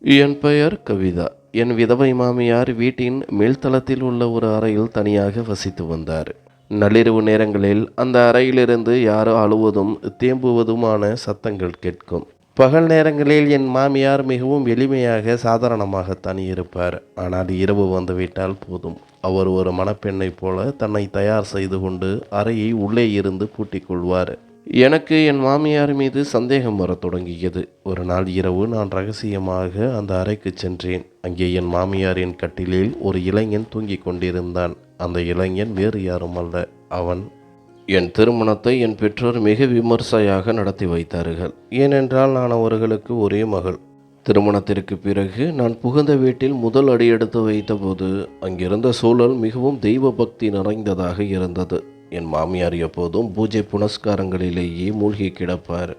என் பெயர் கவிதா. என் விதவை மாமியார் வீட்டின் மேல்தளத்தில் உள்ள ஒரு அறையில் தனியாக வசித்து வந்தார். நள்ளிரவு நேரங்களில் அந்த அறையிலிருந்து யாரோ அழுவதும் தேம்புவதுமான சத்தங்கள் கேட்கும். பகல் நேரங்களில் என் மாமியார் மிகவும் எளிமையாக சாதாரணமாகத்தான் இருப்பார். ஆனால் இரவு வந்துவிட்டால் போதும், அவர் ஒரு மணப்பெண்ணைப் போல தன்னை தயார் செய்து கொண்டு அறையை உள்ளே இருந்து பூட்டிக் கொள்வார். எனக்கு என் மாமியார் மீது சந்தேகம் வரத் தொடங்கியது. ஒரு நாள் இரவு நான் ரகசியமாக அந்த அறைக்கு சென்றேன். அங்கே என் மாமியாரின் கட்டிலில் ஒரு இளைஞன் தூங்கிக் கொண்டிருந்தான். அந்த இளைஞன் வேறு யாரும் அல்ல, அவன். என் திருமணத்தை என் பெற்றோர் மிக விமர்சையாக நடத்தி வைத்தார்கள். ஏனென்றால் நான் அவர்களுக்கு ஒரே மகள். திருமணத்திற்கு பிறகு நான் புகுந்த வீட்டில் முதல் அடியெடுத்து வைத்தபோது அங்கிருந்த சூழல் மிகவும் தெய்வ பக்தி நிறைந்ததாக இருந்தது. என் மாமியார் எப்போதும் பூஜை புனஸ்காரங்களிலேயே மூழ்கி கிடப்பார்.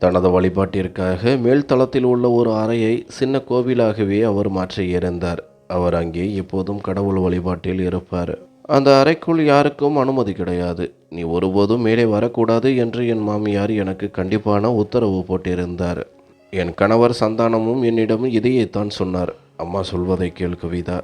தனது வழிபாட்டிற்காக மேல்தளத்தில் உள்ள ஒரு அறையை சின்ன கோவிலாகவே அவர் மாற்றியிருந்தார். அவர் அங்கே எப்போதும் கடவுள் வழிபாட்டில் இருப்பார். அந்த அறைக்குள் யாருக்கும் அனுமதி கிடையாது. நீ ஒருபோதும் மேலே வரக்கூடாது என்று என் மாமியார் எனக்கு கண்டிப்பான உத்தரவு போட்டிருந்தார். என் கணவர் சந்தானமும் என்னிடம் இதையேத்தான் சொன்னார். அம்மா சொல்வதை கேள் கவிதா,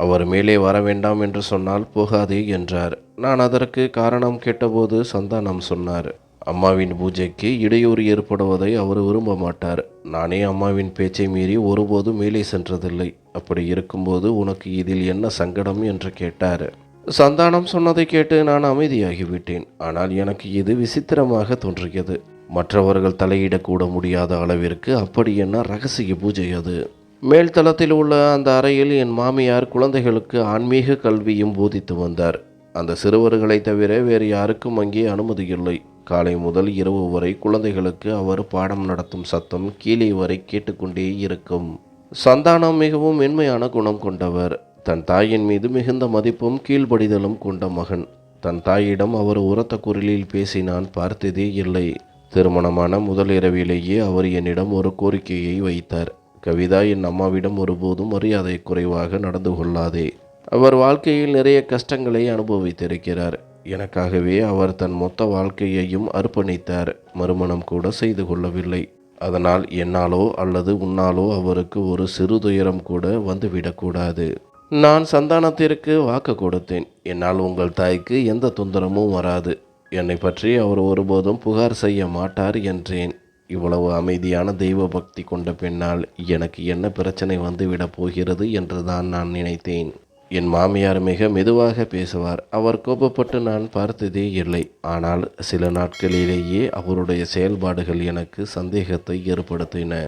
அவர் மேலே வர வேண்டாம் என்று சொன்னால் போகாதே என்றார். நான் அதற்கு காரணம் கேட்டபோது சந்தானம் சொன்னார், அம்மாவின் பூஜைக்கு இடையூறு ஏற்படுவதை அவர் விரும்ப மாட்டார். நானே அம்மாவின் பேச்சை மீறி ஒருபோதும் மேலே சென்றதில்லை. அப்படி இருக்கும்போது உனக்கு இதில் என்ன சங்கடம் என்று கேட்டார். சந்தானம் சொன்னதை கேட்டு நான் அமைதியாகிவிட்டேன். ஆனால் எனக்கு இது விசித்திரமாக தோன்றியது. மற்றவர்கள் தலையிடக்கூட முடியாத அளவிற்கு அப்படி என்ன ரகசிய பூஜை அது? மேல்தளத்தில் உள்ள அந்த அறையில் என் மாமியார் குழந்தைகளுக்கு ஆன்மீக கல்வியும் போதித்து வந்தார். அந்த சிறுவர்களை தவிர வேறு யாருக்கும் அங்கே அனுமதி இல்லை. காலை முதல் இரவு வரை குழந்தைகளுக்கு அவர் பாடம் நடத்தும் சத்தம் கீழே வரை கேட்டுக்கொண்டே இருக்கும். சந்தானம் மிகவும் மென்மையான குணம் கொண்டவர். தன் தாயின் மீது மிகுந்த மதிப்பும் கீழ்ப்படிதலும் கொண்ட மகன். தன் தாயிடம் அவர் உரத்த குரலில் பேசி நான் பார்த்ததே இல்லை. திருமணமான முதல் இரவிலேயே அவர் என்னிடம் ஒரு கோரிக்கையை வைத்தார். கவிதா, என் அம்மாவிடம் ஒருபோதும் மரியாதை குறைவாக நடந்து கொள்ளாதே. அவர் வாழ்க்கையில் நிறைய கஷ்டங்களை அனுபவித்திருக்கிறார். எனக்காகவே அவர் தன் மொத்த வாழ்க்கையையும் அர்ப்பணித்தார். மறுமணம் கூட செய்து கொள்ளவில்லை. அதனால் என்னாலோ அல்லது உன்னாலோ அவருக்கு ஒரு சிறு துயரம் கூட வந்துவிடக்கூடாது. நான் சந்தானத்திற்கு வாக்கு கொடுத்தேன். என்னால் உங்கள் தாய்க்கு எந்த தொந்தரமும் வராது. என்னை பற்றி அவர் ஒருபோதும் புகார் செய்ய மாட்டார் என்றேன். இவ்வளவு அமைதியான தெய்வ பக்தி கொண்ட பெண்ணால் எனக்கு என்ன பிரச்சனை வந்துவிடப் போகிறது என்றுதான் நான் நினைத்தேன். என் மாமியார் மிக மெதுவாக பேசுவார். அவர் கோபப்பட்டு நான் பார்த்ததே இல்லை. ஆனால் சில நாட்களிலேயே அவருடைய செயல்பாடுகள் எனக்கு சந்தேகத்தை ஏற்படுத்தின.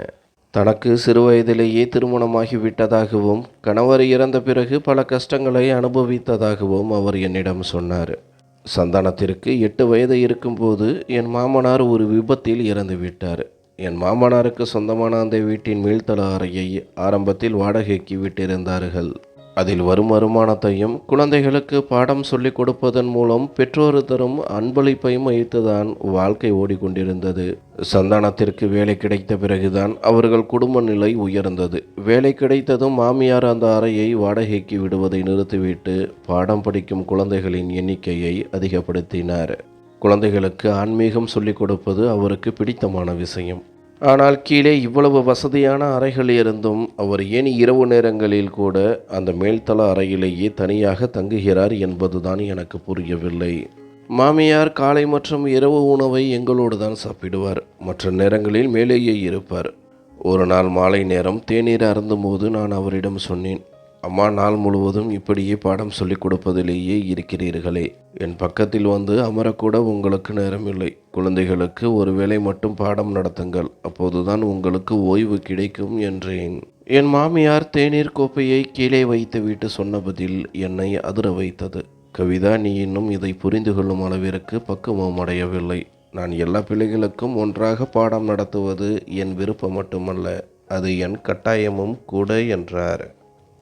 தனக்கு சிறுவயதிலேயே திருமணமாகிவிட்டதாகவும் கணவர் இறந்த பிறகு பல கஷ்டங்களை அனுபவித்ததாகவும் அவர் என்னிடம் சொன்னார். சந்தானத்திற்கு 8 வயது இருக்கும்போது என் மாமனார் ஒரு விபத்தில் இறந்து விட்டார். என் மாமனாருக்கு சொந்தமான அந்த வீட்டின் மேல்தள அறையை ஆரம்பத்தில் வாடகைக்கு விட்டிருந்தார்கள். அதில் வரும் வருமானத்தையும் குழந்தைகளுக்கு பாடம் சொல்லிக் கொடுப்பதன் மூலம் பெற்றோர் தரும் அன்பளிப்பையும் வைத்துதான் வாழ்க்கை ஓடிக்கொண்டிருந்தது. சந்தானத்திற்கு வேலை கிடைத்த பிறகுதான் அவர்கள் குடும்ப நிலை உயர்ந்தது. வேலை கிடைத்ததும் மாமியார் அந்த அறையை வாடகைக்கு விடுவதை நிறுத்திவிட்டு பாடம் படிக்கும் குழந்தைகளின் எண்ணிக்கையை அதிகப்படுத்தினார். குழந்தைகளுக்கு ஆன்மீகம் சொல்லிக் கொடுப்பது அவருக்கு பிடித்தமான விஷயம். ஆனால் கீழே இவ்வளவு வசதியான அறைகள் இருந்தும் அவர் ஏன் இரவு நேரங்களில் கூட அந்த மேல்தள அறையிலேயே தனியாக தங்குகிறார் என்பதுதான் எனக்கு புரியவில்லை. மாமியார் காலை மற்றும் இரவு உணவை எங்களோடு தான் சாப்பிடுவார். மற்ற நேரங்களில் மேலேயே இருப்பார். ஒரு நாள் மாலை நேரம் தேநீர் அருந்தும்போது நான் அவரிடம் சொன்னேன், அம்மா, நாள் முழுவதும் இப்படியே பாடம் சொல்லிக் கொடுப்பதிலேயே இருக்கிறீர்களே, என் பக்கத்தில் வந்து அமரக்கூட உங்களுக்கு நேரமில்லை. குழந்தைகளுக்கு ஒரு வேளை மட்டும் பாடம் நடத்துங்கள், அப்போதுதான் உங்களுக்கு ஓய்வு கிடைக்கும் என்றேன். என் மாமியார் தேநீர் கோப்பையை கீழே வைத்துவிட்டு சொன்ன பதில் என்னை அதிர வைத்தது. கவிதா, நீ இன்னும் இதை புரிந்து கொள்ளும் அளவிற்கு பக்குவம் அடையவில்லை. நான் எல்லா பிள்ளைகளுக்கும் ஒன்றாக பாடம் நடத்துவது என் விருப்பம் மட்டுமல்ல, அது என் கட்டாயமும் கூட என்றார்.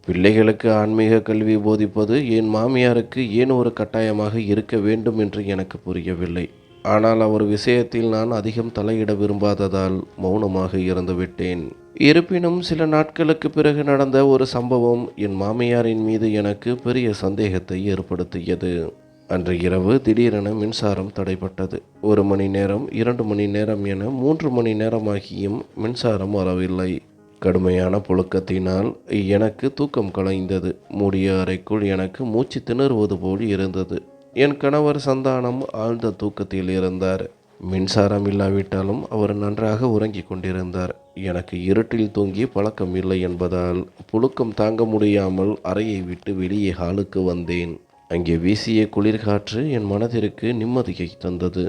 பிள்ளைகளுக்கு ஆன்மீக கல்வி போதிப்பது என் மாமியாருக்கு ஏன் ஒரு கட்டாயமாக இருக்க வேண்டும் என்று எனக்கு புரியவில்லை. ஆனால் அவர் விஷயத்தில் நான் அதிகம் தலையிட விரும்பாததால் மௌனமாக இருந்துவிட்டேன். இருப்பினும் சில நாட்களுக்கு பிறகு நடந்த ஒரு சம்பவம் என் மாமியாரின் மீது எனக்கு பெரிய சந்தேகத்தை ஏற்படுத்தியது. அன்று இரவு திடீரென மின்சாரம் தடைப்பட்டது. 1 மணி நேரம், 2 மணி நேரம் என 3 மணி நேரமாகியும் மின்சாரம் வரவில்லை. கடுமையான புழுக்கத்தினால் எனக்கு தூக்கம் கலைந்தது. மூடிய அறைக்குள் எனக்கு மூச்சு திணறுவது போல் இருந்தது. என் கணவர் சந்தானம் ஆழ்ந்த தூக்கத்தில் இருந்தார். மின்சாரம் இல்லாவிட்டாலும் அவர் நன்றாக உறங்கிக் கொண்டிருந்தார். எனக்கு இருட்டில் தூங்கி பழக்கம் இல்லை என்பதால் புழுக்கம் தாங்க முடியாமல் அறையை விட்டு வெளியே ஹாலுக்கு வந்தேன். அங்கே வீசிய குளிர்காற்று என் மனதிற்கு நிம்மதியை தந்தது.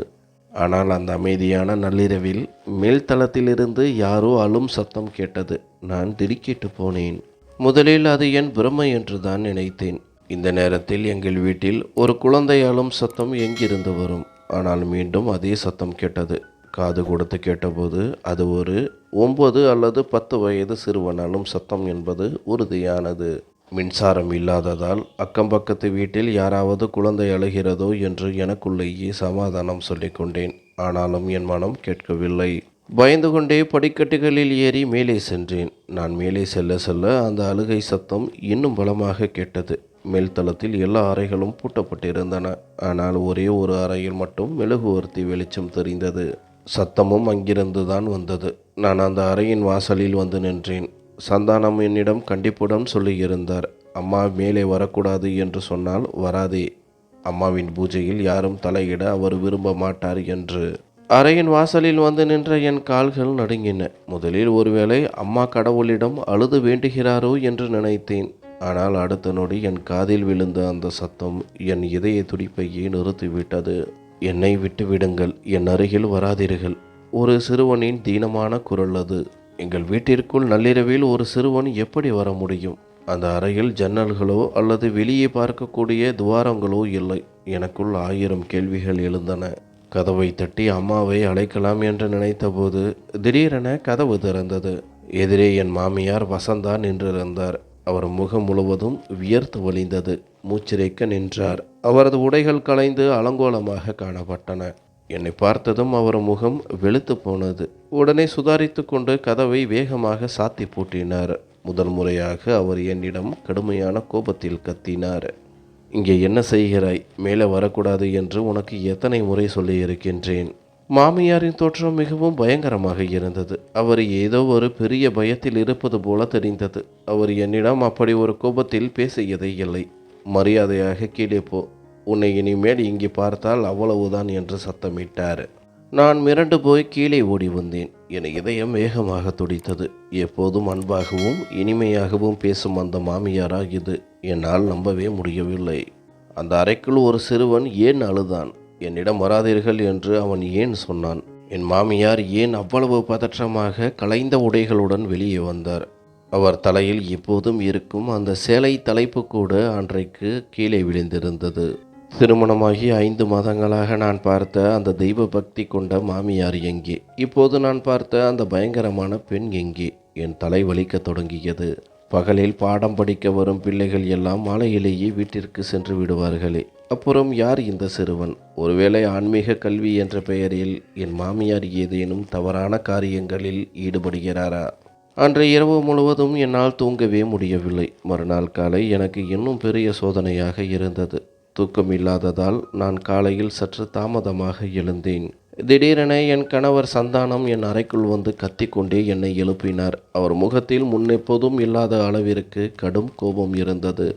ஆனால் அந்த அமைதியான நள்ளிரவில் மேல்தளத்திலிருந்து யாரோ அழும் சத்தம் கேட்டது. நான் திடுக்கிட்டு போனேன். முதலில் அது என் பிரமை என்று தான் நினைத்தேன். இந்த நேரத்தில் எங்கள் வீட்டில் ஒரு குழந்தை அழும் சத்தம் எங்கிருந்து வரும்? ஆனால் மீண்டும் அதே சத்தம் கேட்டது. காது கொடுத்து கேட்டபோது அது ஒரு 9 அல்லது 10 வயது சிறுவன் அழும் சத்தம் என்பது உறுதியானது. மின்சாரம் இல்லாததால் அக்கம்பக்கத்து வீட்டில் யாராவது குழந்தை அழுகிறதோ என்று எனக்குள்ளேயே சமாதானம் சொல்லிக்கொண்டேன். ஆனாலும் என் மனம் கேட்கவில்லை. பயந்து கொண்டே படிக்கட்டுகளில் ஏறி மேலே சென்றேன். நான் மேலே செல்ல செல்ல அந்த அழுகை சத்தம் இன்னும் பலமாக கேட்டது. மேல்தளத்தில் எல்லா அறைகளும் பூட்டப்பட்டிருந்தன. ஆனால் ஒரே ஒரு அறையில் மட்டும் மெழுகுவர்த்தி வெளிச்சம் தெரிந்தது. சத்தமும் அங்கிருந்து தான் வந்தது. நான் அந்த அறையின் வாசலில் வந்து நின்றேன். சந்தானம் என்னிடம் கண்டிப்புடன் சொல்லியிருந்தார். அம்மா மேலே வரக்கூடாது என்று சொன்னால் வராதே. அம்மாவின் பூஜையில் யாரும் தலையிட அவர் விரும்ப மாட்டார் என்று. அறையின் வாசலில் வந்து நின்ற என் கால்கள் நடுங்கின. முதலில் ஒருவேளை அம்மா கடவுளிடம் அழுது வேண்டுகிறாரோ என்று நினைத்தேன். ஆனால் அடுத்த நொடி என் காதில் விழுந்த அந்த சத்தம் என் இதய துடிப்பையே நிறுத்திவிட்டது. என்னை விட்டு விடுங்கள், என் அருகில் வராதீர்கள். ஒரு சிறுவனின் தீனமான குரல் அது. எங்கள் வீட்டிற்குள் நள்ளிரவில் ஒரு சிறுவன் எப்படி வர முடியும்? அந்த அறையில் ஜன்னல்களோ அல்லது வெளியே பார்க்கக்கூடிய துவாரங்களோ இல்லை. எனக்குள் 1000 கேள்விகள் எழுந்தன. கதவை தட்டி அம்மாவை அழைக்கலாம் என்று நினைத்தபோது திடீரென கதவு திறந்தது. எதிரே என் மாமியார் வசந்தா நின்றிருந்தார். அவர் முகம் முழுவதும் வியர்த்து வழிந்தது. மூச்சிறைக்க நின்றார். அவரது உடைகள் கலைந்து அலங்கோலமாக காணப்பட்டன. என்னை பார்த்ததும் அவர் முகம் வெளுத்து போனது. உடனே சுதாரித்து கொண்டு கதவை வேகமாக சாத்தி பூட்டினார். முதல் முறையாக அவர் என்னிடம் கடுமையான கோபத்தில் கத்தினார். இங்கே என்ன செய்கிறாய்? மேலே வரக்கூடாது என்று உனக்கு எத்தனை முறை சொல்லியிருக்கின்றேன். மாமியாரின் தோற்றம் மிகவும் பயங்கரமாக இருந்தது. அவர் ஏதோ ஒரு பெரிய பயத்தில் இருப்பது போல தெரிந்தது. அவர் என்னிடம் அப்படி ஒரு கோபத்தில் பேசியதே இல்லை. மரியாதையாக கீழே போ. உன்னை இனிமேல் இங்கே பார்த்தால் அவ்வளவுதான் என்று சத்தமிட்டார். நான் மிரண்டு போய் கீழே ஓடி வந்தேன். என் இதயம் வேகமாக துடித்தது. எப்போதும் அன்பாகவும் இனிமையாகவும் பேசும் அந்த மாமியாரா இது? என்னால் நம்பவே முடியவில்லை. அந்த அறைக்குள் ஒரு சிறுவன் ஏன் அழுதான்? என்னிடம் வராதீர்கள் என்று அவன் ஏன் சொன்னான்? என் மாமியார் ஏன் அவ்வளவு பதற்றமாக கலைந்த உடைகளுடன் வெளியே வந்தார்? அவர் தலையில் எப்போதும் இருக்கும் அந்த சேலை தலைப்பு கூட அன்றைக்கு கீழே விழுந்திருந்தது. திருமணமாகி 5 மாதங்களாக நான் பார்த்த அந்த தெய்வ பக்தி கொண்ட மாமியார் எங்கே? இப்போது நான் பார்த்த அந்த பயங்கரமான பெண் எங்கே? என் தலை வலிக்கத் தொடங்கியது. பகலில் பாடம் படிக்க வரும் பிள்ளைகள் எல்லாம் மாலையிலேயே வீட்டிற்கு சென்று விடுவார்களே. அப்புறம் யார் இந்த சிறுவன்? ஒருவேளை ஆன்மீக கல்வி என்ற பெயரில் என் மாமியார் ஏதேனும் தவறான காரியங்களில் ஈடுபடுகிறாரா? அன்று இரவு முழுவதும் என்னால் தூங்கவே முடியவில்லை. மறுநாள் காலை எனக்கு இன்னும் பெரிய சோதனையாக இருந்தது. தூக்கம் இல்லாததால் நான் காலையில் சற்று தாமதமாக எழுந்தேன். திடீரென என் கணவர் சந்தானம் என் அறைக்குள் வந்து கத்திக்கொண்டே என்னை எழுப்பினார். அவர் முகத்தில் முன்னெப்போதும் இல்லாத அளவிற்கு கடும் கோபம் இருந்தது.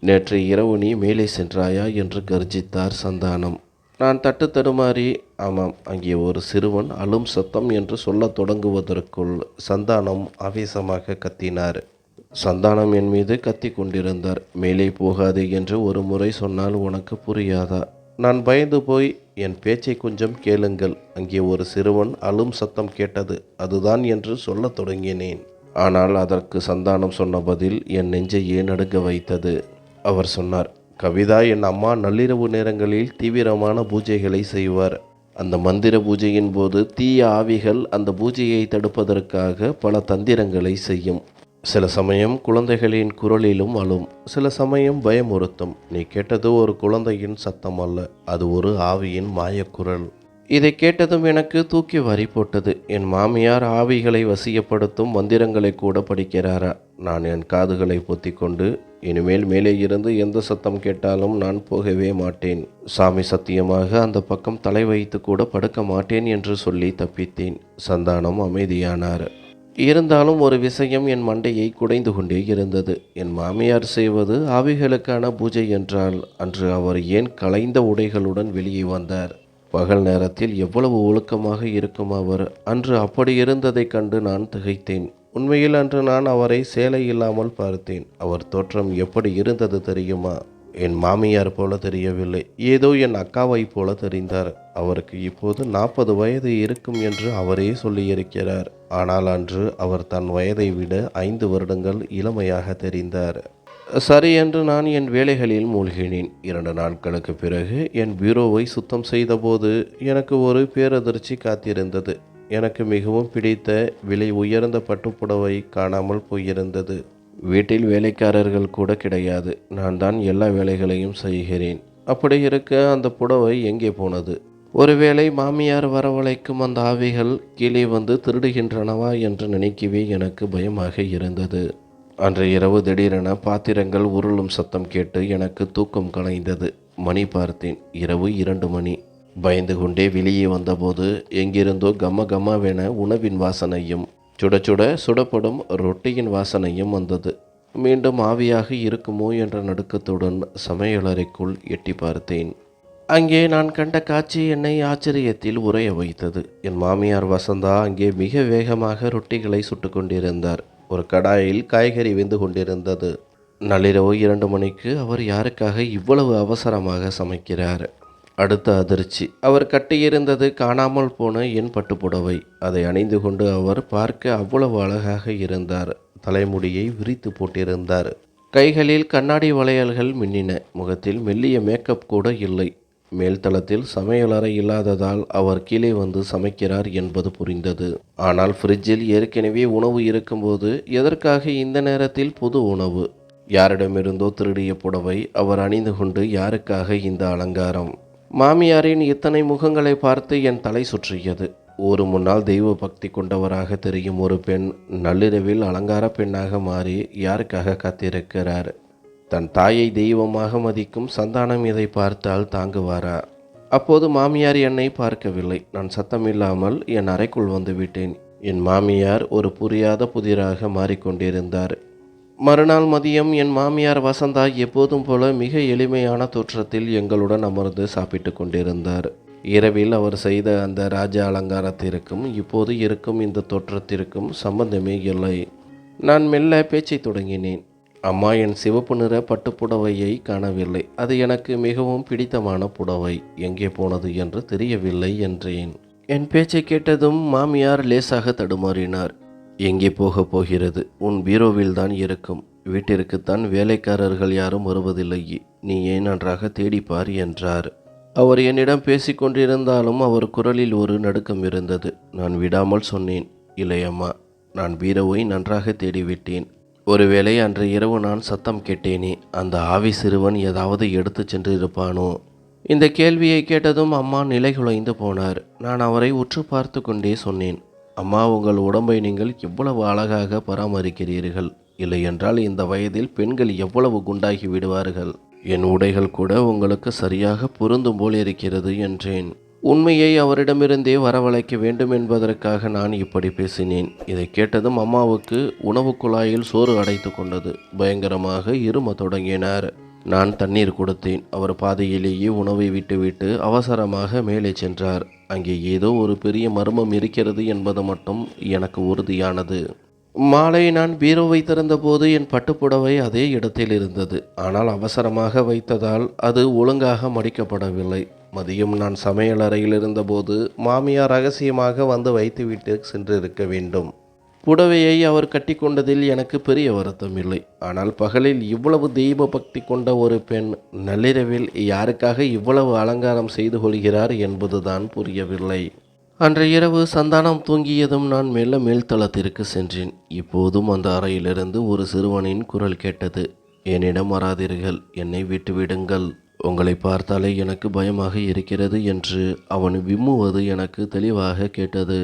நேற்று இரவு நீ மேலே சென்றாயா என்று கர்ஜித்தார் சந்தானம். நான் தட்டு தடுமாறி ஆமாம், அங்கே ஒரு சிறுவன் அழும் சத்தம் என்று சொல்லத் தொடங்குவதற்குள் சந்தானம் ஆவேசமாக கத்தினார். சந்தானம் என் மீது கத்தி கொண்டிருந்தார். மேலே போகாதே என்று ஒரு முறை சொன்னால் உனக்கு புரியாதா? நான் பயந்து போய் என் பேச்சை கொஞ்சம் கேளுங்கள், அங்கே ஒரு சிறுவன் அழும் சத்தம் கேட்டது, அதுதான் என்று சொல்லத் தொடங்கினேன். ஆனால் அதற்கு சந்தானம் சொன்ன பதில் என் நெஞ்சையே நடுங்க வைத்தது. அவர் சொன்னார், கவிதா, என் அம்மா நள்ளிரவு நேரங்களில் தீவிரமான பூஜைகளை செய்வார். அந்த மந்திர பூஜையின் போது தீய ஆவிகள் அந்த பூஜையை தடுப்பதற்காக பல தந்திரங்களை செய்யும். சில சமயம் குழந்தைகளின் குரலிலும் அழும், சில சமயம் பயமுறுத்தும். நீ கேட்டது ஒரு குழந்தையின் சத்தம் அல்ல, அது ஒரு ஆவியின் மாயக்குரல். இதை கேட்டதும் எனக்கு தூக்கி வாரி போட்டது. என் மாமியார் ஆவிகளை வசியப்படுத்தும் மந்திரங்களை கூட படிக்கிறாரா? நான் என் காதுகளை பொத்திக்கொண்டு இனிமேல் மேலே இருந்து எந்த சத்தம் கேட்டாலும் நான் போகவே மாட்டேன், சாமி சத்தியமாக அந்த பக்கம் தலை வைத்து கூட படுக்க மாட்டேன் என்று சொல்லி தப்பித்தேன். சந்தானம் அமைதியானார். இருந்தாலும் ஒரு விஷயம் என் மண்டையை குடைந்து கொண்டே இருந்தது. என் மாமியார் செய்வது ஆவிகளுக்கான பூஜை என்றால் அன்று அவர் ஏன் கலைந்த உடைகளுடன் வெளியே வந்தார்? பகல் நேரத்தில் எவ்வளவு ஒழுக்கமாக இருக்கும் அவர் அன்று அப்படி இருந்ததைக் கண்டு நான் திகைத்தேன். உண்மையில் அன்று நான் அவரை சேலை இல்லாமல் பார்த்தேன். அவர் தோற்றம் எப்படி இருந்தது தெரியுமா? என் மாமியார் போல தெரியவில்லை. ஏதோ என் அக்காவை போல தெரிந்தார். அவருக்கு இப்போது 40 வயது இருக்கும் என்று அவரே சொல்லியிருக்கிறார். ஆனால் அன்று அவர் தன் வயதை விட 5 வருடங்கள் இளமையாக தெரிந்தார். சரி என்று நான் என் வேலைகளில் மூழ்கினேன். 2 நாட்களுக்கு பிறகு என் பீரோவை சுத்தம் செய்தபோது எனக்கு ஒரு பேரதிர்ச்சி காத்திருந்தது. எனக்கு மிகவும் பிடித்த விலை உயர்ந்த பட்டுப்புடவை காணாமல் போயிருந்தது. வீட்டில் வேலைக்காரர்கள் கூட கிடையாது. நான் தான் எல்லா வேலைகளையும் செய்கிறேன். அப்படி இருக்க அந்த புடவை எங்கே போனது? ஒருவேளை மாமியார் வரவழைக்கும் அந்த ஆவிகள் கீழே வந்து திருடுகின்றனவா என்று நினைக்கவே எனக்கு பயமாக இருந்தது. அன்று இரவு திடீரென பாத்திரங்கள் உருளும் சத்தம் கேட்டு எனக்கு தூக்கம் கலைந்தது. மணி பார்த்தேன். இரவு 2 மணி. பயந்து கொண்டே வெளியே வந்தபோது எங்கிருந்தோ கம கமவென உணவின் வாசனையும் சுட சுட சுடப்படும் ரொட்டியின் வாசனையும் வந்தது. மீண்டும் ஆவியாக இருக்குமோ என்ற நடுக்கத்துடன் சமையலறைக்குள் எட்டி பார்த்தேன். அங்கே நான் கண்ட காட்சி என்னை ஆச்சரியத்தில் உறைய வைத்தது. என் மாமியார் வசந்தா அங்கே மிக வேகமாக ரொட்டிகளை சுட்டு கொண்டிருந்தார். ஒரு கடாயில் காய்கறி வெந்து கொண்டிருந்தது. நள்ளிரவு 2 மணிக்கு அவர் யாருக்காக இவ்வளவு அவசரமாக சமைக்கிறார்? அடுத்த அதிர்ச்சி, அவர் கட்டியிருந்தது காணாமல் போன என் பட்டுப்புடவை. அதை அணிந்து கொண்டு அவர் பார்க்க அவ்வளவு அழகாக இருந்தார். தலைமுடியை விரித்து போட்டிருந்தார். கைகளில் கண்ணாடி வளையல்கள் மின்னின. முகத்தில் மெல்லிய மேக்கப் கூட இல்லை. மேல்தளத்தில் சமையலறை இல்லாததால் அவர் கீழே வந்து சமைக்கிறார் என்பது புரிந்தது. ஆனால் ஃப்ரிட்ஜில் ஏற்கனவே உணவு இருக்கும்போது எதற்காக இந்த நேரத்தில் புது உணவு? யாரிடமிருந்தோ திருடிய புடவை அவர் அணிந்து கொண்டு யாருக்காக இந்த அலங்காரம்? மாமியாரின் இத்தனை முகங்களை பார்த்து என் தலை சுற்றியது. ஒரு முன்னாள் தெய்வ பக்தி கொண்டவராக தெரியும் ஒரு பெண் நள்ளிரவில் அலங்கார பெண்ணாக மாறி யாருக்காக காத்திருக்கிறார்? தன் தாயை தெய்வமாக மதிக்கும் சந்தானம் இதை பார்த்தால் தாங்குவாரா? அப்போது மாமியார் என்னை பார்க்கவில்லை. நான் சத்தமில்லாமல் என் அறைக்குள் வந்து விட்டேன். என் மாமியார் ஒரு புரியாத புதிராக மாறிக்கொண்டிருந்தார். மறுநாள் மதியம் என் மாமியார் வசந்தா எப்போதும் போல மிக எளிமையான தோற்றத்தில் எங்களுடன் அமர்ந்து சாப்பிட்டு கொண்டிருந்தார். இரவில் அவர் செய்த அந்த ராஜ அலங்காரத்திற்கும் இப்போது இருக்கும் இந்த தோற்றத்திற்கும் சம்பந்தமே இல்லை. நான் மெல்ல பேச்சை தொடங்கினேன். அம்மா, என் சிவப்பு நிற பட்டுப்புடவையை காணவில்லை. அது எனக்கு மிகவும் பிடித்தமான புடவை. எங்கே போனது என்று தெரியவில்லை என்றேன். என் பேச்சை கேட்டதும் மாமியார் லேசாக தடுமாறினார். எங்கே போகப் போகிறது? உன் பீரோவில் தான் இருக்கும். வீட்டிற்குத்தான் வேலைக்காரர்கள் யாரும் வருவதில்லையே. நீ ஏன் நன்றாக தேடிப்பார் என்றார். அவர் என்னிடம் பேசிக்கொண்டிருந்தாலும் அவர் குரலில் ஒரு நடுக்கம் இருந்தது. நான் விடாமல் சொன்னேன், இல்லையம்மா, நான் பீரோவை நன்றாக தேடிவிட்டேன். ஒருவேளை அன்று இரவு நான் சத்தம் கேட்டேனே, அந்த ஆவி சிறுவன் ஏதாவது எடுத்து சென்று இருப்பானோ? இந்த கேள்வியை கேட்டதும் அம்மா நிலைகுலைந்து போனார். நான் அவரை உற்று பார்த்து கொண்டே சொன்னேன், அம்மா, உங்கள் உடம்பை நீங்கள் எவ்வளவு அழகாக பராமரிக்கிறீர்கள். இல்லையென்றால் இந்த வயதில் பெண்கள் எவ்வளவு குண்டாகி விடுவார்கள். என் உடைகள் கூட உங்களுக்கு சரியாக பொருந்தும் போல் இருக்கிறது என்றேன். உண்மையை அவரிடமிருந்தே வரவழைக்க வேண்டும் என்பதற்காக நான் இப்படி பேசினேன். இதை கேட்டதும் அம்மாவுக்கு உணவு குழாயில் சோறு அடைத்து கொண்டது. பயங்கரமாக இரும தொடங்கினார். நான் தண்ணீர் கொடுத்தேன். அவர் பாதையிலேயே உணவை விட்டுவிட்டு அவசரமாக மேலே சென்றார். அங்கே ஏதோ ஒரு பெரிய மர்மம் இருக்கிறது என்பது மட்டும் எனக்கு உறுதியானது. மாலை நான் பீரோவை திறந்தபோது என் பட்டுப்புடவை அதே இடத்தில் இருந்தது. ஆனால் அவசரமாக வைத்ததால் அது ஒழுங்காக மடிக்கப்படவில்லை. மதியம் நான் சமையலறையில் இருந்தபோது மாமியார் ரகசியமாக வந்து வைத்துவிட்டு சென்றிருக்க வேண்டும். புடவையை அவர் கட்டி கொண்டதில் எனக்கு பெரிய வருத்தம் இல்லை. ஆனால் பகலில் இவ்வளவு தெய்வ பக்தி கொண்ட ஒரு பெண் நள்ளிரவில் யாருக்காக இவ்வளவு அலங்காரம் செய்து கொள்கிறார் என்பதுதான் புரியவில்லை. அன்று இரவு சந்தானம் தூங்கியதும் நான் மெல்ல மேல்தளத்திற்கு சென்றேன். இப்போதும் அந்த அறையிலிருந்து ஒரு சிறுவனின் குரல் கேட்டது. என்னிடம் வராதீர்கள், என்னை விட்டுவிடுங்கள். உங்களை பார்த்தாலே எனக்கு பயமாக இருக்கிறது என்று அவன் விம்முவது எனக்கு தெளிவாக கேட்டது.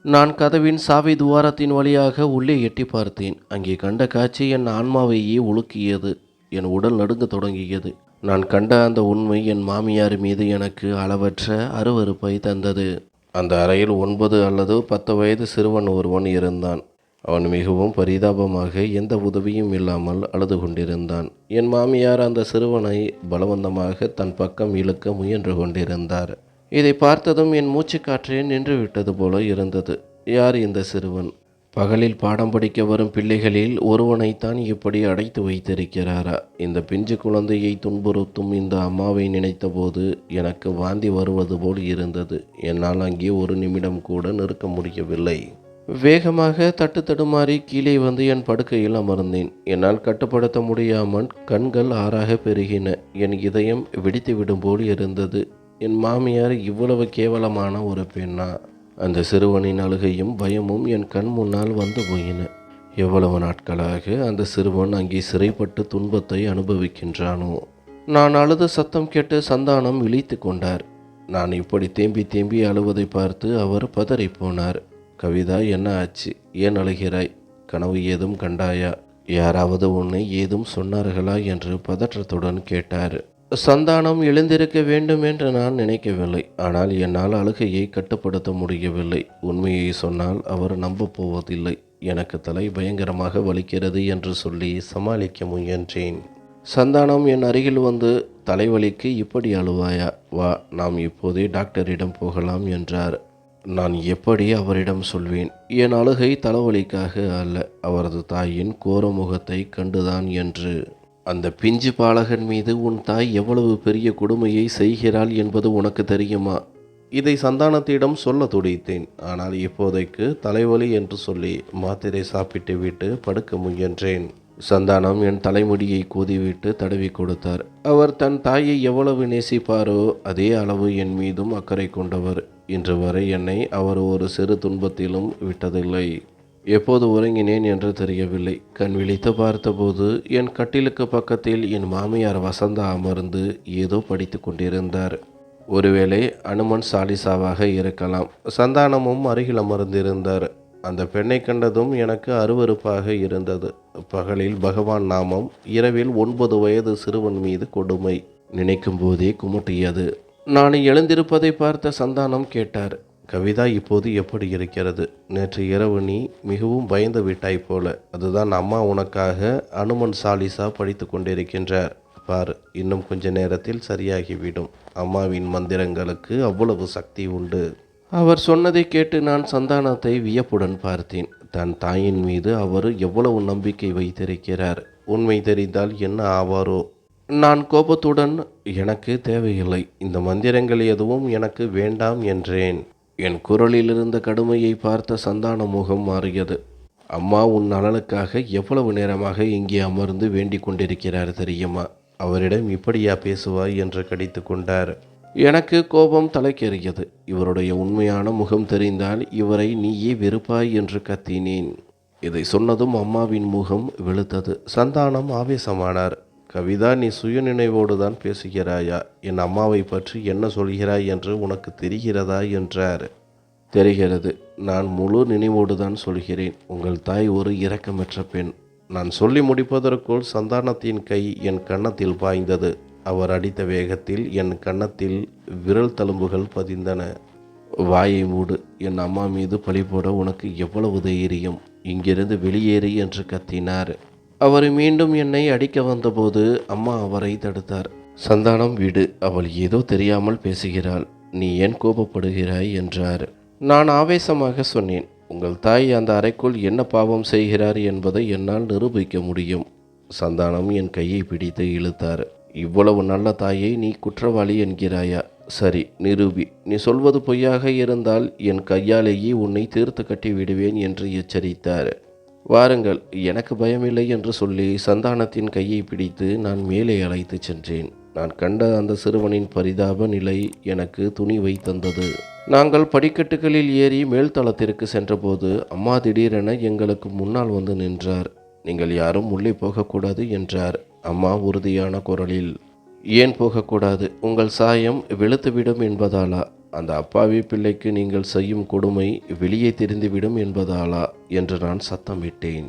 நான் கதவின் சாவி துவாரத்தின் வழியாக உள்ளே எட்டி பார்த்தேன். அங்கே கண்ட காட்சி என் ஆன்மாவையே உலுக்கியது. என் உடல் நடுங்க தொடங்கியது. நான் கண்ட அந்த உண்மை என் மாமியார் மீது எனக்கு அளவற்ற அருவருப்பை தந்தது. அந்த அறையில் 9 அல்லது 10 வயது சிறுவன் ஒருவன் இருந்தான். அவன் மிகவும் பரிதாபமாக எந்த உதவியும் இல்லாமல் அழுது கொண்டிருந்தான். என் மாமியார் அந்த சிறுவனை பலவந்தமாக தன் பக்கம் இழுக்க முயன்று கொண்டிருந்தார். இதை பார்த்ததும் என் மூச்சுக்காற்றே நின்றுவிட்டது போல இருந்தது. யார் இந்த சிறுவன்? பகலில் பாடம் படிக்க வரும் பிள்ளைகளில் ஒருவனைத்தான் இப்படி அடைத்து வைத்திருக்கிறாரா? இந்த பிஞ்சு குழந்தையை துன்புறுத்தும் இந்த அம்மாவை நினைத்தபோது எனக்கு வாந்தி வருவது போல் இருந்தது. என்னால் அங்கே ஒரு நிமிடம் கூட நிற்க முடியவில்லை. வேகமாக தட்டு தடுமாறி கீழே வந்து என் படுக்கையில் அமர்ந்தேன். என்னால் கட்டுப்படுத்த முடியாமல் கண்கள் ஆறாக பெருகின. என் இதயம் வெடித்து விடும் போல் இருந்தது. என் மாமியார் இவ்வளவு கேவலமான ஒரு பெண்ணா? அந்த சிறுவனின் அழுகையும் பயமும் என் கண் முன்னால் வந்து போயின. எவ்வளவு நாட்களாக அந்த சிறுவன் அங்கே சிறைப்பட்டு துன்பத்தை அனுபவிக்கின்றானோ? நான் அழுத சத்தம் கேட்டு சந்தானம் விழித்து கொண்டார். நான் இப்படி தேம்பி தேம்பி அழுவதை பார்த்து அவர் பதறிப்போனார். கவிதா, என்ன ஆச்சு? ஏன் அழுகிறாய்? கனவு ஏதும் கண்டாயா? யாராவது உன்னை ஏதும் சொன்னார்களா என்று பதற்றத்துடன் கேட்டார். சந்தானம் எழுந்திருக்க வேண்டும் என்று நான் நினைக்கவில்லை. ஆனால் என்னால் அழுகையை கட்டுப்படுத்த முடியவில்லை. உண்மையை சொன்னால் அவர் நம்பப் போவதில்லை. எனக்கு தலை பயங்கரமாக வலிக்கிறது என்று சொல்லி சமாளிக்க முயன்றேன். சந்தானம் என் அருகில் வந்து, தலைவலிக்கு இப்படி அழுவாயா? வா, நாம் இப்போதே டாக்டரிடம் போகலாம் என்றார். நான் எப்படி அவரிடம் சொல்வேன்? என் அழுகை தலைவலிக்காக அல்ல, அவரது தாயின் கோர முகத்தை கண்டுதான் என்று. அந்த பிஞ்சு பாலகன் மீது உன் தாய் எவ்வளவு பெரிய கொடுமையை செய்கிறாள் என்பது உனக்கு தெரியுமா? இதை சந்தானத்திடம் சொல்ல துடித்தேன். ஆனால் இப்போதைக்கு தலைவலி என்று சொல்லி மாத்திரை சாப்பிட்டு விட்டு படுக்க முயன்றேன். சந்தானம் என் தலைமுடியை கோதிவிட்டு தடவி கொடுத்தார். அவர் தன் தாயை எவ்வளவு நேசிப்பாரோ அதே அளவு என் மீதும் அக்கறை கொண்டவர். இன்று வரை என்னை அவர் ஒரு சிறு துன்பத்திலும் விட்டதில்லை. எப்போது உறங்கினேன் என்று தெரியவில்லை. கண் விழித்து பார்த்தபோது என் கட்டிலுக்கு பக்கத்தில் என் மாமியார் வசந்தா அமர்ந்து ஏதோ படித்து கொண்டிருந்தார். ஒருவேளை அனுமன் சாலிசாவாக இருக்கலாம். சந்தானமும் அருகில் அமர்ந்திருந்தார். அந்த பெண்ணை கண்டதும் எனக்கு அருவருப்பாக இருந்தது. பகலில் பகவான் நாமம், இரவில் 9 வயது சிறுவன் மீது கொடுமை. நினைக்கும் போதே குமுட்டியது. நான் எழுந்திருப்பதை பார்த்த சந்தானம் கேட்டார், கவிதா இப்போது எப்படி இருக்கிறது? நேற்று இரவு நீ மிகவும் பயந்து விட்டாய் போல. அதுதான் அம்மா உனக்காக அனுமன் சாலிசா படித்து கொண்டிருக்கின்றார். பார், இன்னும் கொஞ்ச நேரத்தில் சரியாகிவிடும். அம்மாவின் மந்திரங்களுக்கு அவ்வளவு சக்தி உண்டு. அவர் சொன்னதை கேட்டு நான் சந்தானத்தை வியப்புடன் பார்த்தேன். தன் தாயின் மீது அவர் எவ்வளவு நம்பிக்கை வைத்திருக்கிறார். உண்மை தெரிந்தால் என்ன ஆவாரோ? நான் கோபத்துடன், எனக்கு தேவையில்லை, இந்த மந்திரங்கள் எதுவும் எனக்கு வேண்டாம் என்றேன். என் குரலில் இருந்த கடுமையை பார்த்த சந்தான முகம் மாறியது. அம்மா உன் நலனுக்காக எவ்வளவு நேரமாக இங்கே அமர்ந்து வேண்டிக் கொண்டிருக்கிறார் தெரியுமா? அவரிடம் இப்படியா பேசுவாய் என்று கடித்து கொண்டார். எனக்கு கோபம் தலைக்கேறியது. இவருடைய உண்மையான முகம் தெரிந்தால் இவரை நீயே வெறுப்பாய் என்று கத்தினேன். இதை சொன்னதும் அம்மாவின் முகம் வெளுத்தது. சந்தானம் ஆவேசமானார். கவிதா, நீ சுயநினைவோடு தான் பேசுகிறாயா? என் அம்மாவை பற்றி என்ன சொல்கிறாய் என்று உனக்கு தெரிகிறதா என்றார். தெரிகிறது. நான் முழு நினைவோடு தான் சொல்கிறேன். உங்கள் தாய் ஒரு இரக்கமற்ற பெண். நான் சொல்லி முடிப்பதற்குள் சந்தானத்தின் கை என் கன்னத்தில் பாய்ந்தது. அவர் அடித்த வேகத்தில் என் கன்னத்தில் விரல் தழும்புகள் பதிந்தன. வாயை மூடு. என் அம்மா மீது பழி போட உனக்கு எவ்வளவு தைரியம்? இங்கிருந்து வெளியேறு என்று கத்தினார். அவர் மீண்டும் என்னை அடிக்க வந்தபோது அம்மா அவரை தடுத்தார். சந்தானம், விடு, அவள் ஏதோ தெரியாமல் பேசுகிறாள். நீ ஏன் கோபப்படுகிறாய் என்றார். நான் ஆவேசமாக சொன்னேன், உங்கள் தாய் அந்த அறைக்குள் என்ன பாவம் செய்கிறார் என்பதை என்னால் நிரூபிக்க முடியும். சந்தானம் என் கையை பிடித்து இழுத்தார். இவ்வளவு நல்ல தாயை நீ குற்றவாளி என்கிறாயா? சரி, நிரூபி. நீ சொல்வது பொய்யாக இருந்தால் என் கையாலேயே உன்னை தீர்த்து கட்டி விடுவேன் என்று எச்சரித்தார். வாருங்கள், எனக்கு பயமில்லை என்று சொல்லி சந்தானத்தின் கையை பிடித்து நான் மேலே அழைத்து சென்றேன். நான் கண்ட அந்த சிறுவனின் பரிதாப நிலை எனக்கு துணிவை தந்தது. நாங்கள் படிக்கட்டுகளில் ஏறி மேல்தளத்திற்கு சென்றபோது அம்மா திடீரென எங்களுக்கு முன்னால் வந்து நின்றார். நீங்கள் யாரும் உள்ளே போகக்கூடாது என்றார். அம்மா உறுதியான குரலில், ஏன் போகக்கூடாது? உங்கள் சாயம் வெளுத்துவிடும் என்பதாலா? அந்த அப்பாவி பிள்ளைக்கு நீங்கள் செய்யும் கொடுமை வெளியே தெரிந்துவிடும் என்பதாலா என்று நான் சத்தமிட்டேன்.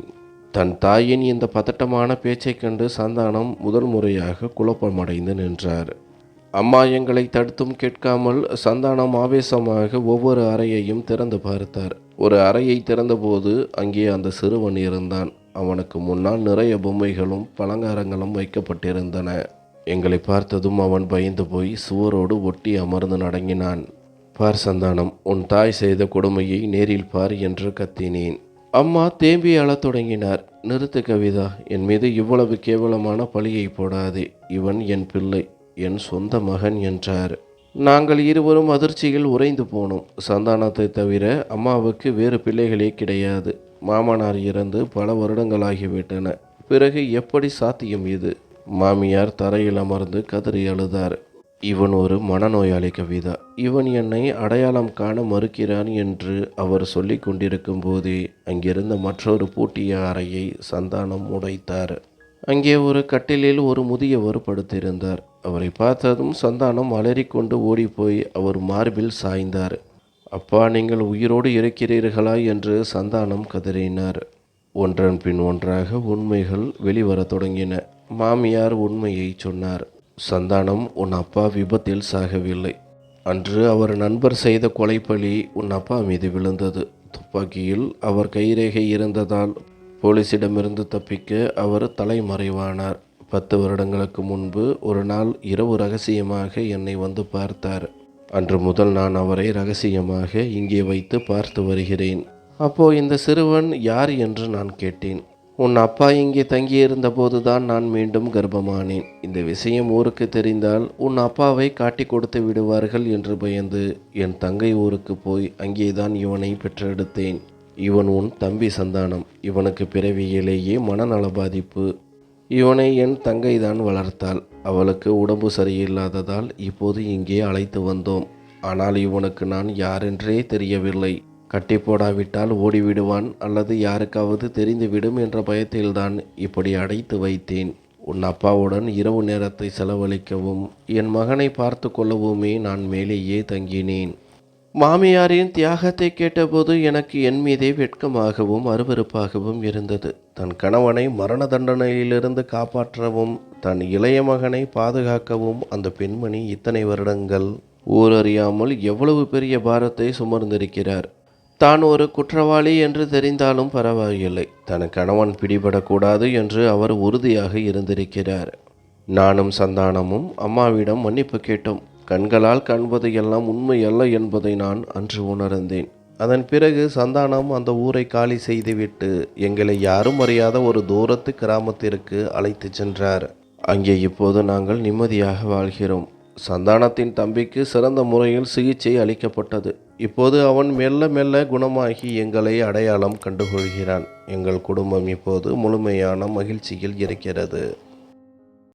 தன் தாயின் இந்த பதட்டமான பேச்சைக் கண்டு சந்தானம் முதல் முறையாக குழப்பமடைந்து நின்றார். அம்மா எங்களை தடுத்தும் கேட்காமல் சந்தானம் ஆவேசமாக ஒவ்வொரு அறையையும் திறந்து பார்த்தார். ஒரு அறையை திறந்தபோது அங்கே அந்த சிறுவன் இருந்தான். அவனுக்கு முன்னால் நிறைய பொம்மைகளும் பலகாரங்களும் வைக்கப்பட்டிருந்தன. எங்களை பார்த்ததும் அவன் பயந்து போய் சுவரோடு ஒட்டி அமர்ந்து நடுங்கினான். பார் சந்தானம், உன் தாய் செய்த கொடுமையை நேரில் பார் என்று கத்தினேன். அம்மா தேம்பி அழத் தொடங்கினார். நிறுத்து கவிதா, என் மீது இவ்வளவு கேவலமான பழியை போடாதே. இவன் என் பிள்ளை, என் சொந்த மகன் என்றார். நாங்கள் இருவரும் அதிர்ச்சியில் உறைந்து போனோம். சந்தானத்தை தவிர அம்மாவுக்கு வேறு பிள்ளைகளே கிடையாது. மாமனார் இறந்து பல வருடங்களாகிவிட்டன. பிறகு எப்படி சாத்தியம் இது? மாமியார் தரையில் அமர்ந்து கதறி அழுதார். இவன் ஒரு மனநோயாளி கவிதா. இவன் என்னை அடையாளம் காண மறுக்கிறான் என்று அவர் சொல்லி கொண்டிருக்கும் போதே அங்கிருந்த மற்றொரு பூட்டிய அறையை சந்தானம் உடைத்தார். அங்கே ஒரு கட்டிலில் ஒரு முதியவர் படுத்திருந்தார். அவரை பார்த்ததும் சந்தானம் அலறிக்கொண்டு ஓடிப்போய் அவர் மார்பில் சாய்ந்தார். அப்பா, நீங்கள் உயிரோடு இருக்கிறீர்களா என்று சந்தானம் கதறினார். ஒன்றன் பின் ஒன்றாக உண்மைகள் வெளிவரத் தொடங்கின. மாமியார் உண்மையை சொன்னார். சந்தானம், உன் அப்பா விபத்தில் சாகவில்லை. அன்று அவர் நண்பர் செய்த கொலைப்பழி உன் அப்பா மீது விழுந்தது. துப்பாக்கியில் அவர் கைரேகை இருந்ததால் போலீசிடமிருந்து தப்பிக்க அவர் தலைமறைவானார். 10 வருடங்களுக்கு முன்பு ஒரு நாள் இரவு ரகசியமாக என்னை வந்து பார்த்தார். அன்று முதல் நான் அவரை ரகசியமாக இங்கே வைத்து பார்த்து வருகிறேன். அப்போ இந்த சிறுவன் யார் என்று நான் கேட்டேன். உன் அப்பா இங்கே தங்கியிருந்த போதுதான் நான் மீண்டும் கர்ப்பமானேன். இந்த விஷயம் ஊருக்கு தெரிந்தால் உன் அப்பாவை காட்டி கொடுத்து விடுவார்கள் என்று பயந்து என் தங்கை ஊருக்கு போய் அங்கேதான் இவனை பெற்றெடுத்தேன். இவன் உன் தம்பி சந்தானம். இவனுக்கு பிறவியிலேயே மனநல பாதிப்பு. இவனை என் தங்கை தான் வளர்த்தாள். அவளுக்கு உடம்பு சரியில்லாததால் இப்போது இங்கே அழைத்து வந்தோம். ஆனால் இவனுக்கு நான் யாரென்றே தெரியவில்லை. கட்டி போடாவிட்டால் ஓடிவிடுவான் அல்லது யாருக்காவது தெரிந்துவிடும் என்ற பயத்தில்தான் இப்படி அடைத்து வைத்தேன். உன் அப்பாவுடன் இரவு நேரத்தை செலவழிக்கவும் என் மகனை பார்த்து கொள்ளவுமே நான் மேலேயே தங்கினேன். மாமியாரின் தியாகத்தை கேட்டபோது எனக்கு என் மீதே வெட்கமாகவும் அருவருப்பாகவும் இருந்தது. தன் கணவனை மரண தண்டனையிலிருந்து காப்பாற்றவும் தன் இளைய மகனை பாதுகாக்கவும் அந்த பெண்மணி இத்தனை வருடங்கள் ஊரறியாமல் எவ்வளவு பெரிய பாரத்தை சுமர்ந்திருக்கிறார். தான் ஒரு குற்றவாளி என்று தெரிந்தாலும் பரவாயில்லை, தன் கணவன் பிடிபடக்கூடாது என்று அவர் உறுதியாக இருந்திருக்கிறார். நானும் சந்தானமும் அம்மாவிடம் மன்னிப்பு கேட்டோம். கண்களால் காண்பது எல்லாம் உண்மை அல்ல என்பதை நான் அன்று உணர்ந்தேன். அதன் பிறகு சந்தானம் அந்த ஊரை காலி செய்துவிட்டு எங்களை யாரும் அறியாத ஒரு தூரத்து கிராமத்திற்கு அழைத்து சென்றார். அங்கே இப்போது நாங்கள் நிம்மதியாக வாழ்கிறோம். சந்தானத்தின் தம்பிக்கு சிறந்த முறையில் சிகிச்சை அளிக்கப்பட்டது. இப்போது அவன் மெல்ல மெல்ல குணமாகி எங்களை அடையாளம் கண்டுகொள்கிறான். எங்கள் குடும்பம் இப்போது முழுமையான மகிழ்ச்சியில் இருக்கிறது.